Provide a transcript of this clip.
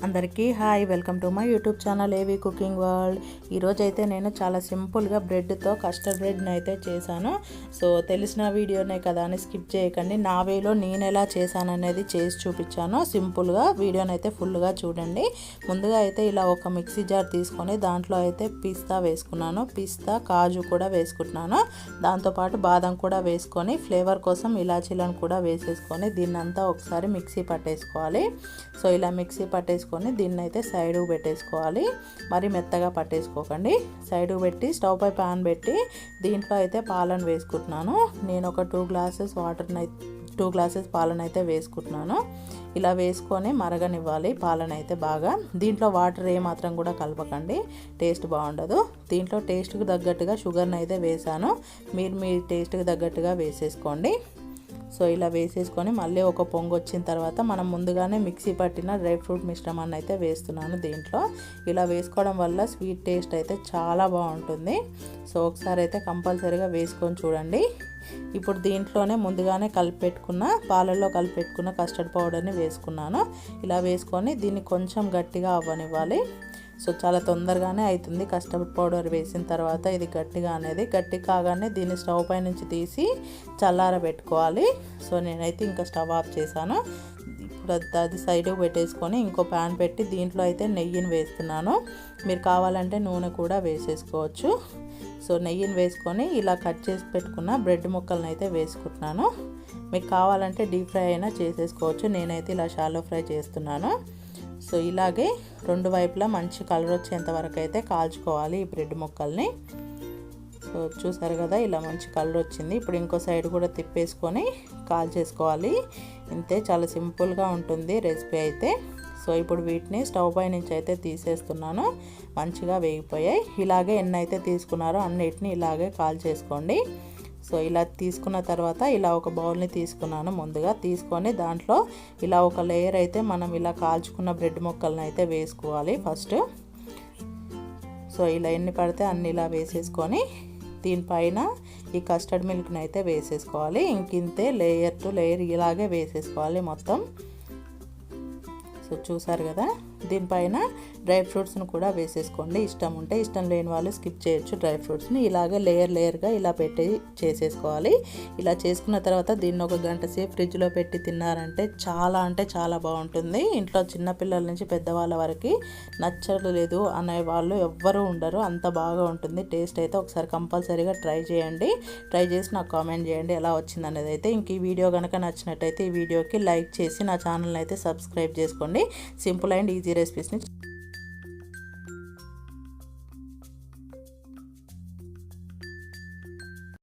అందరికీ hi, welcome to my YouTube channel ఏవి cooking world. ఈరోజు అయితే నేను చాలా సింపుల్గా బ్రెడ్తో కస్టర్డ్ బ్రెడ్ని అయితే చేశాను. సో తెలిసిన వీడియోనే కదా అని స్కిప్ చేయకండి. నా వేలో నేను ఎలా చేశాను అనేది చేసి చూపించాను. సింపుల్గా వీడియోని అయితే ఫుల్గా చూడండి. ముందుగా అయితే ఇలా ఒక మిక్సీ జార్ తీసుకొని దాంట్లో అయితే పిస్తా వేసుకున్నాను. పిస్తా కాజు కూడా వేసుకుంటున్నాను. దాంతోపాటు బాదం కూడా వేసుకొని ఫ్లేవర్ కోసం ఇలాచీలను కూడా వేసేసుకొని దీన్నంతా ఒకసారి మిక్సీ పట్టేసుకోవాలి. సో ఇలా మిక్సీ పట్టేసుకొని దీన్ని అయితే సైడ్కు పెట్టేసుకోవాలి. మరి మెత్తగా పట్టేసుకోకండి. సైడ్కు పెట్టి స్టవ్ పై ప్యాన్ పెట్టి దీంట్లో అయితే పాలను వేసుకుంటున్నాను. నేను ఒక 2 గ్లాసెస్ పాలను అయితే వేసుకుంటున్నాను. ఇలా వేసుకొని మరగనివ్వాలి పాలనైతే బాగా. దీంట్లో వాటర్ ఏమాత్రం కూడా కలపకండి, టేస్ట్ బాగుండదు. దీంట్లో టేస్ట్కి తగ్గట్టుగా షుగర్ని అయితే వేసాను. మీరు మీ టేస్ట్కి తగ్గట్టుగా వేసేసుకోండి. సో ఇలా వేసేసుకొని మళ్ళీ ఒక పొంగు వచ్చిన తర్వాత మనం ముందుగానే మిక్సీ పట్టిన డ్రై ఫ్రూట్ మిశ్రమాన్ని అయితే వేస్తున్నాను దీంట్లో. ఇలా వేసుకోవడం వల్ల స్వీట్ టేస్ట్ అయితే చాలా బాగుంటుంది. సో ఒకసారి అయితే కంపల్సరీగా వేసుకొని చూడండి. ఇప్పుడు దీంట్లోనే ముందుగానే పాలల్లో కలిపెట్టుకున్న కస్టర్డ్ పౌడర్ని వేసుకున్నాను. ఇలా వేసుకొని దీన్ని కొంచెం గట్టిగా అవ్వనివ్వాలి. సో చాలా తొందరగానే అవుతుంది కస్టర్డ్ పౌడర్ వేసిన తర్వాత. ఇది గట్టి కాగానే దీన్ని స్టవ్ పై నుంచి తీసి చల్లారబెట్టుకోవాలి. సో నేనైతే ఇంకా స్టవ్ ఆఫ్ చేశాను. ఇప్పుడు అది సైడ్కి పెట్టేసుకొని ఇంకో ప్యాన్ పెట్టి దీంట్లో అయితే నెయ్యిని వేస్తున్నాను. మీరు కావాలంటే నూనె కూడా వేసేసుకోవచ్చు. సో నెయ్యిని వేసుకొని ఇలా కట్ చేసి పెట్టుకున్న బ్రెడ్ ముక్కలను అయితే వేసుకుంటున్నాను. మీకు కావాలంటే డీప్ ఫ్రై అయినా చేసేసుకోవచ్చు. నేనైతే ఇలా షాలో ఫ్రై చేస్తున్నాను. సో ఇలాగే రెండు వైపులా మంచి కలర్ వచ్చేంత వరకు అయితే కాల్చుకోవాలి ఈ బ్రెడ్ ముక్కల్ని. సో చూసారు కదా, ఇలా మంచి కలర్ వచ్చింది. ఇప్పుడు ఇంకో సైడ్ కూడా తిప్పేసుకొని కాల్చేసుకోవాలి. ఇంతే, చాలా సింపుల్గా ఉంటుంది రెసిపీ అయితే. సో ఇప్పుడు వీటిని స్టవ్ పై నుంచి అయితే తీసేస్తున్నాను. మంచిగా వేగిపోయాయి. ఇలాగే ఎన్ని అయితే తీసుకున్నారో అన్నిటిని ఇలాగే కాల్చేసుకోండి. సో ఇలా తీసుకున్న తర్వాత ఇలా ఒక బౌల్ని తీసుకున్నాను. ముందుగా తీసుకొని దాంట్లో ఇలా ఒక లేయర్ అయితే మనం ఇలా కాల్చుకున్న బ్రెడ్ ముక్కలను అయితే వేసుకోవాలి ఫస్ట్. సో ఇలా ఎన్ని పడితే అన్ని ఇలా వేసేసుకొని దీనిపైన ఈ కస్టర్డ్ మిల్క్ని అయితే వేసేసుకోవాలి. ఇంకింతే, లేయర్ టు లేయర్ ఇలాగే వేసేసుకోవాలి మొత్తం. సో చూసారు కదా, దీనిపైన డ్రై ఫ్రూట్స్ని కూడా వేసేసుకోండి. ఇష్టం ఉంటే, ఇష్టం లేని వాళ్ళు స్కిప్ చేయొచ్చు డ్రై ఫ్రూట్స్ని. ఇలాగే లేయర్గా ఇలా పెట్టి చేసేసుకోవాలి. ఇలా చేసుకున్న తర్వాత దీన్ని ఒక గంట సేపు ఫ్రిడ్జ్లో పెట్టి తిన్నారంటే చాలా బాగుంటుంది. ఇంట్లో చిన్నపిల్లల నుంచి పెద్దవాళ్ళ వరకు నచ్చలేదు అనే వాళ్ళు ఎవ్వరూ ఉండరు, అంత బాగా ఉంటుంది టేస్ట్ అయితే. ఒకసారి కంపల్సరీగా ట్రై చేయండి. ట్రై చేసి నాకు కామెంట్ చేయండి ఎలా వచ్చింది అనేది అయితే. ఇంక ఈ వీడియో కనుక నచ్చినట్టయితే ఈ వీడియోకి లైక్ చేసి నా ఛానల్ని అయితే సబ్స్క్రైబ్ చేసుకోండి. Simple and easy రెసిపీస్ని